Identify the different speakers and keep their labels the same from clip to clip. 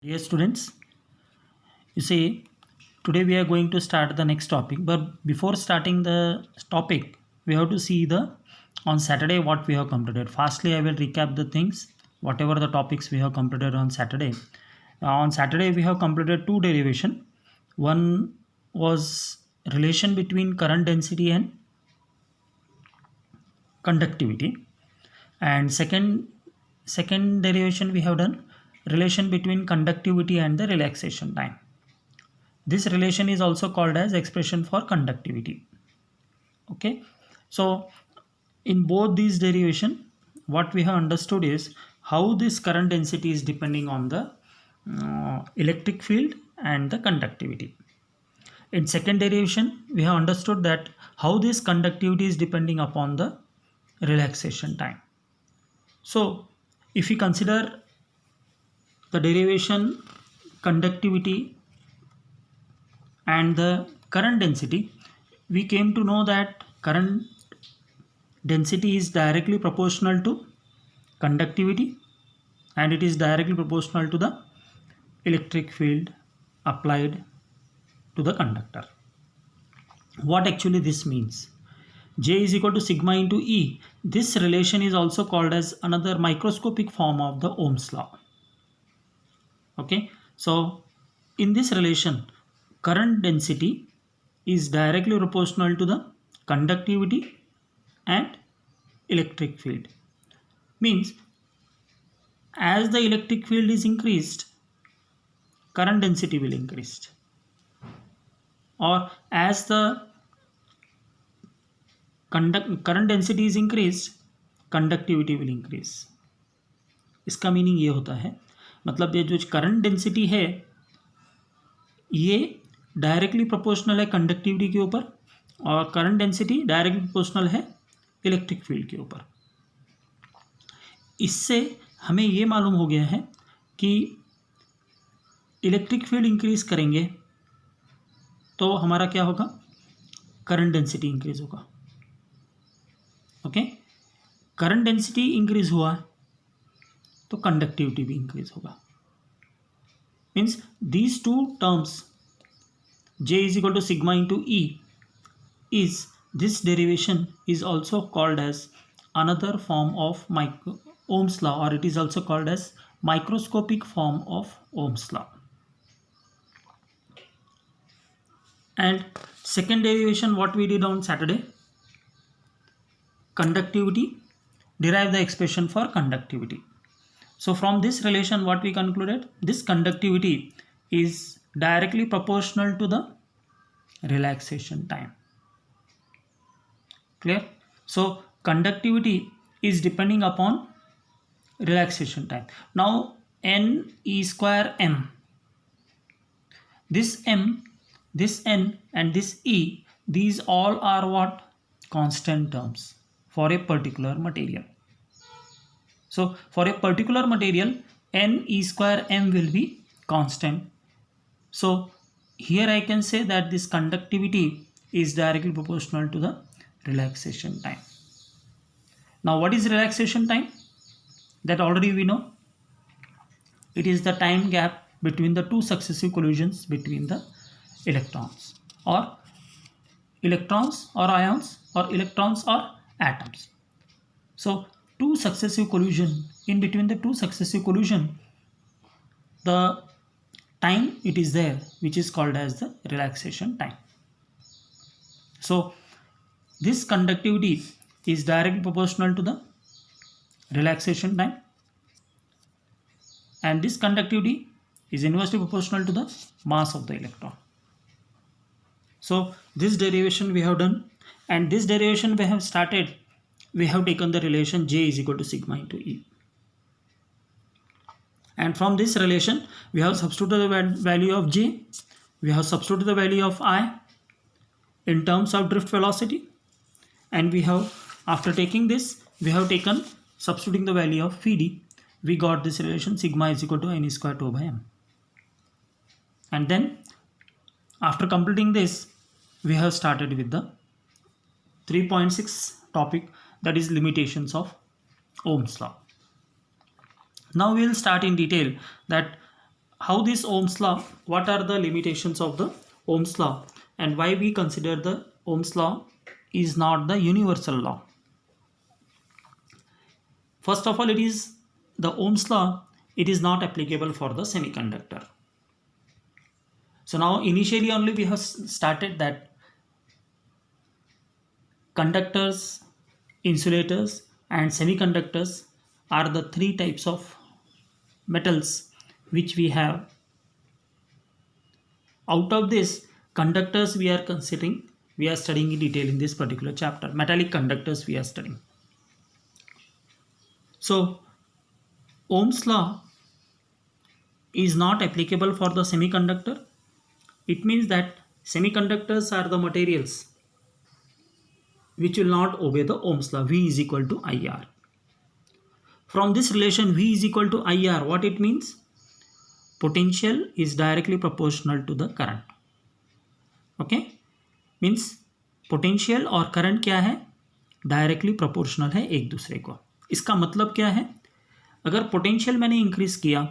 Speaker 1: Dear students, you see, today we are going to start the next topic. But before starting the topic, we have to see the on Saturday what we have completed. Firstly, I will recap the things, whatever the topics we have completed on Saturday. On Saturday, we have completed two derivation. One was relation between current density and conductivity, and second derivation we have done relation between conductivity and the relaxation time. This relation is also called as expression for conductivity. Okay, so in both these derivation, what we have understood is how this current density is depending on the electric field and the conductivity. In second derivation, we have understood that how this conductivity is depending upon the relaxation time. So if we consider the derivation conductivity and the current density, we came to know that current density is directly proportional to conductivity and it is directly proportional to the electric field applied to the conductor. What actually this means? J is equal to sigma into E. This relation is also called as another microscopic form of the Ohm's law. Okay, so in this relation, current density is directly proportional to the conductivity and electric field. Means as the electric field is increased, current density will increase, or as the current density is increased, conductivity will increase. इसका meaning ये होता है, मतलब ये जो current density है ये directly proportional है कंडक्टिविटी के ऊपर और करंट डेंसिटी डायरेक्टली प्रोपोर्शनल है इलेक्ट्रिक फील्ड के ऊपर. इससे हमें ये मालूम हो गया है कि इलेक्ट्रिक फील्ड इंक्रीज करेंगे तो हमारा क्या होगा, करंट डेंसिटी इंक्रीज होगा. ओके, करंट डेंसिटी इंक्रीज हुआ तो कंडक्टिविटी भी इंक्रीज होगा. Means these two terms J is equal to sigma into E is this derivation is also called as another form of Ohm's law, or it is also called as microscopic form of Ohm's law. And second derivation what we did on Saturday, conductivity, derive the expression for conductivity. So from this relation what we concluded, this conductivity is directly proportional to the relaxation time. Clear? So conductivity is depending upon relaxation time. Now n e square m, this m, this n and this e, these all are what? Constant terms for a particular material. So for a particular material, n e square m will be constant. So here I can say that this conductivity is directly proportional to the relaxation time. Now what is relaxation time? That already we know. It is the time gap between the two successive collisions between the electrons or ions or electrons or atoms. So two successive collision, in between the two successive collision, the time it is there which is called as the relaxation time. So this conductivity is directly proportional to the relaxation time and this conductivity is inversely proportional to the mass of the electron. So this derivation we have done, and this derivation we have started, we have taken the relation J is equal to sigma into E. And from this relation, we have substituted the value of J, we have substituted the value of I in terms of drift velocity, and we have, after taking this, we have taken substituting the value of Vd, we got this relation sigma is equal to n square 2 by m. And then after completing this, we have started with the 3.6 topic, that is limitations of Ohm's law. Now we will start in detail that how this Ohm's law, what are the limitations of the Ohm's law, and why we consider the Ohm's law is not the universal law. First of all, it is the Ohm's law, it is not applicable for the semiconductor. So now initially only we have started that conductors, insulators and semiconductors are the three types of metals which we have. Out of this, conductors we are considering, we are studying in detail in this particular chapter. Metallic conductors we are studying. So Ohm's law is not applicable for the semiconductor. It means that semiconductors are the materials which will not obey the Ohm's law. V is equal to IR. From this relation V is equal to IR, what it means? Potential is directly proportional to the current. Okay, means potential और current क्या है? Directly proportional है एक दूसरे को. इसका मतलब क्या है? अगर पोटेंशियल मैंने इंक्रीज किया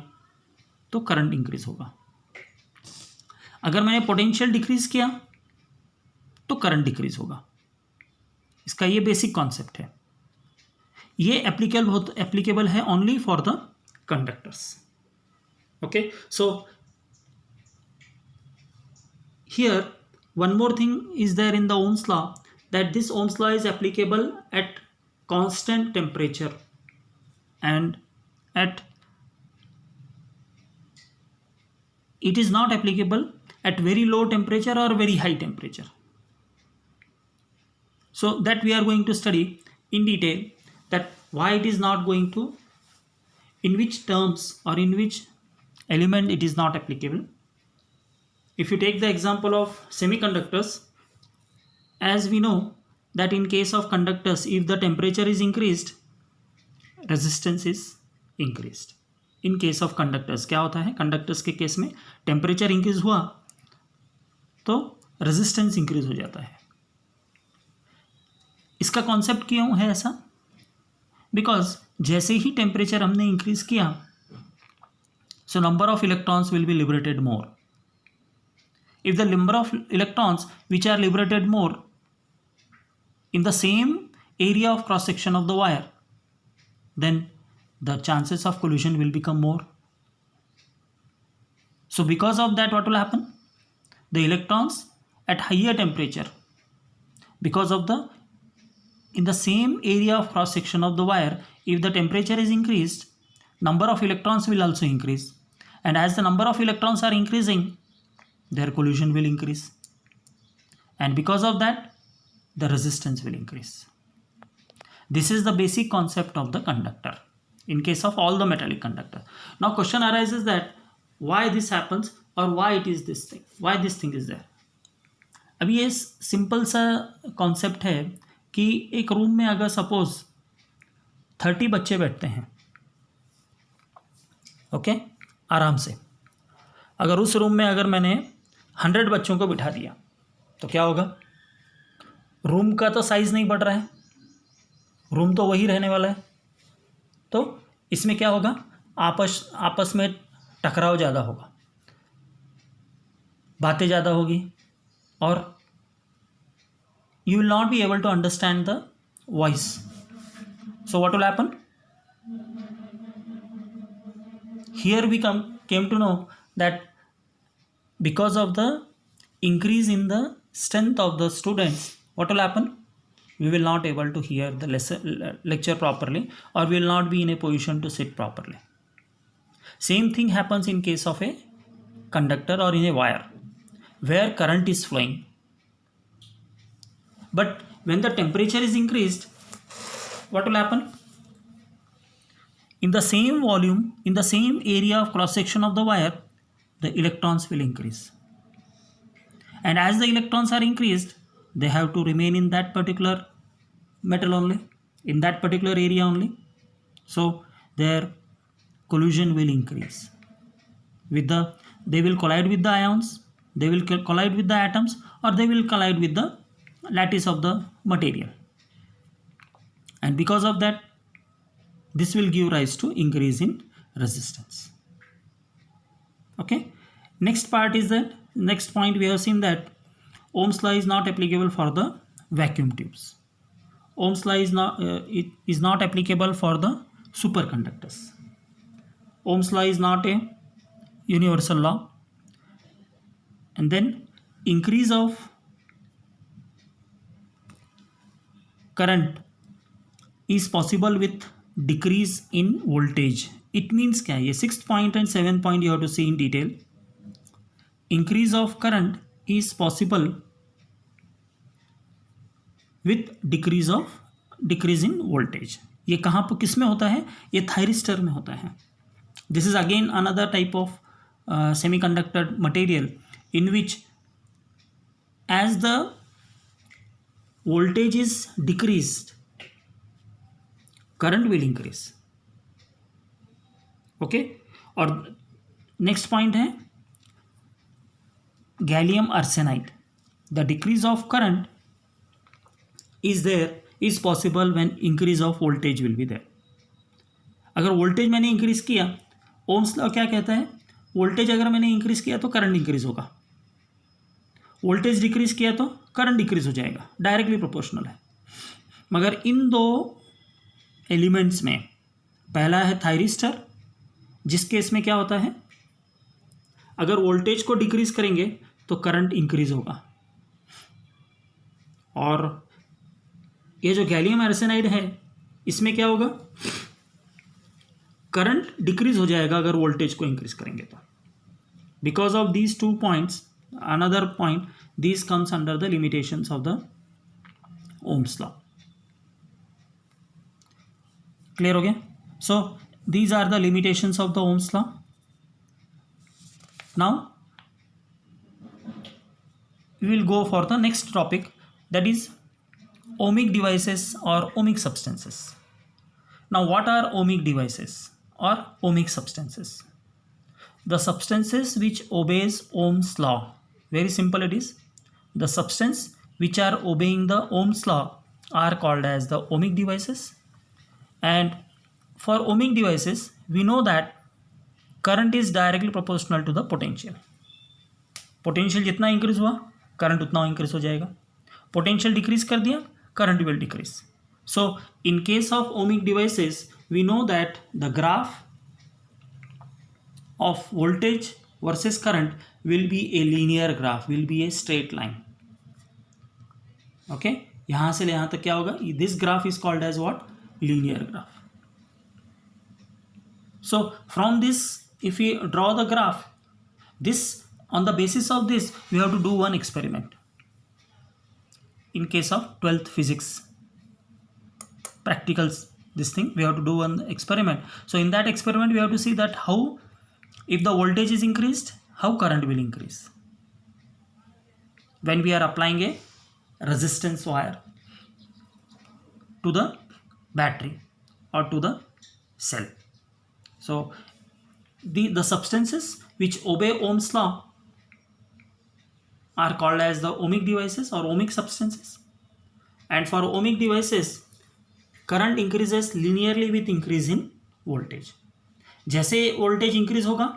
Speaker 1: तो करंट इंक्रीज होगा, अगर मैंने पोटेंशियल डिक्रीज किया तो करंट डिक्रीज होगा. इसका ये बेसिक कॉन्सेप्ट है. ये एप्लीकेबल है only for the conductors. Okay, so here one more thing is there in the Ohm's law, that this Ohm's law is applicable at constant temperature and it is not applicable at very low temperature or very high temperature. So that we are going to study in detail, that why it is not going to, in which terms or in which element it is not applicable. If you take the example of semiconductors, as we know that in case of conductors, if the temperature is increased, resistance is increased. In case of conductors क्या होता है? Conductors के case में temperature increase हुआ तो resistance increase हो जाता है. इसका concept क्यों है ऐसा? Because जैसे ही temperature हमने increase किया, so number of electrons will be liberated more. If the number of electrons which are liberated more in the same area of cross section of the wire, then the chances of collision will become more. So because of that, what will happen? The electrons at higher temperature, because of the in the same area of cross section of the wire, if the temperature is increased, number of electrons will also increase, and as the number of electrons are increasing, their collision will increase, and because of that the resistance will increase. This is the basic concept of the conductor in case of all the metallic conductor. Now question arises that why this happens or why it is this thing, why this thing is there. अभी ये simple सा concept है कि एक room में अगर suppose 30 बच्चे बैठते हैं, ओके, आराम से, अगर उस रूम में अगर मैंने 100 बच्चों को बिठा दिया तो क्या होगा? रूम का तो साइज़ नहीं बढ़ रहा है, रूम तो वही रहने वाला है, तो इसमें क्या होगा? आपस में टकराव ज़्यादा होगा, बातें ज़्यादा होगी, और you will not be able to understand the voice. So what will happen? Here we came to know that because of the increase in the strength of the students, what will happen? We will not able to hear the lecture properly, or we will not be in a position to sit properly. Same thing happens in case of a conductor or in a wire where current is flowing. But when the temperature is increased, what will happen? In the same volume, in the same area of cross section of the wire, the electrons will increase. And as the electrons are increased, they have to remain in that particular metal only, in that particular area only. So their collision will increase. They will collide with the ions, they will collide with the atoms, or they will collide with the lattice of the material. And because of that, this will give rise to increase in resistance. Okay, next part is that next point we have seen that Ohm's law is not applicable for the vacuum tubes. Ohm's law is not it is not applicable for the superconductors. Ohm's law is not a universal law. And then increase of current is possible with decrease in voltage. It means क्या है ये 6th point and 7th point you have to see in detail. Increase of current is possible with decrease in voltage. ये कहाँ पर किस में होता है? ये थायरिस्टर में होता है. This is again another type of semiconductor material in which as the voltage is decreased, current will increase. Okay, और next point है gallium arsenide. The decrease of current is possible when increase of voltage will be there. अगर voltage मैंने increase किया, Ohm's law क्या कहता है? Voltage अगर मैंने इंक्रीज किया तो करंट इंक्रीज होगा, वोल्टेज डिक्रीज किया तो करंट डिक्रीज हो जाएगा, डायरेक्टली प्रोपोर्शनल है. मगर इन दो एलिमेंट्स में पहला है थायरिस्टर, जिस केस में क्या होता है, अगर वोल्टेज को डिक्रीज करेंगे तो करंट इंक्रीज होगा. और ये जो गैलियम आर्सेनाइड है इसमें क्या होगा, करंट डिक्रीज हो जाएगा अगर वोल्टेज को इंक्रीज करेंगे तो. Because of these 2 points, another point, these comes under the limitations of the Ohm's law. Clear हो गया? So these are the limitations of the Ohm's law. Now we will go for the next topic, that is ohmic devices or ohmic substances. Now what are ohmic devices or ohmic substances? The substances which obeys Ohm's law. Very simple it is. The substance which are obeying the Ohm's law are called as the ohmic devices. And for ohmic devices we know that current is directly proportional to the potential. Potential जितना increase हुआ current उतना increase हो जाएगा, potential decrease कर दिया current will decrease. So in case of ohmic devices we know that the graph of voltage versus current will be a linear graph, will be a straight line. Okay, यहां से यहां तक क्या होगा, this graph is called as what, linear graph. So from this if you draw the graph, this on the basis of this we have to do one experiment. In case of 12th physics practicals, this thing we have to do one experiment. So in that experiment we have to see that how, if the voltage is increased, how current will increase when we are applying a resistance wire to the battery or to the cell. So the substances which obey Ohm's law are called as the ohmic devices or ohmic substances. And for ohmic devices current increases linearly with increase in voltage. जैसे voltage increase होगा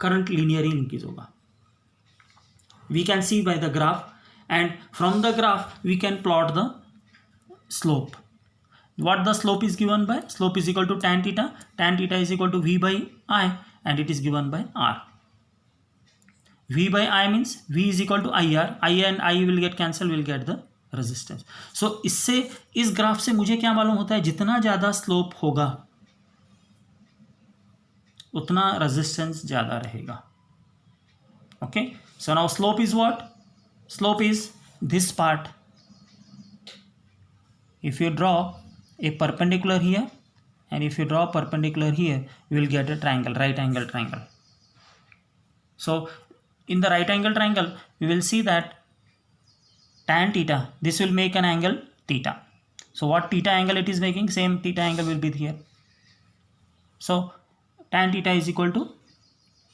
Speaker 1: current linearly increase होगा. We can see by the graph, and from the graph we can plot the slope. What the slope is given by? Slope is equal to tan theta. Tan theta is equal to V by I, and it is given by R. V by I means V is equal to IR. I and I will get cancel, will get the resistance. So इससे, इस graph से मुझे क्या मालूम होता है, जितना ज़्यादा स्लोप होगा उतना रेजिस्टेंस ज़्यादा रहेगा. Okay, so now slope is what? Slope is this part. If you draw a perpendicular here and if you draw perpendicular here, you will get a triangle, right angle triangle. So in the right angle triangle we will see that tan theta, this will make an angle theta. So what theta angle it is making, same theta angle will be here. So tan theta is equal to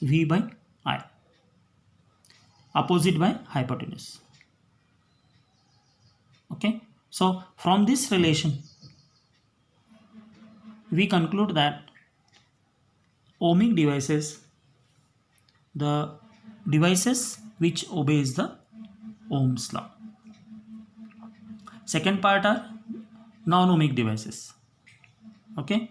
Speaker 1: V by I, opposite by hypotenuse. Okay, so from this relation we conclude that ohmic devices the devices which obeys the Ohm's law. Second part are non-ohmic devices. Okay.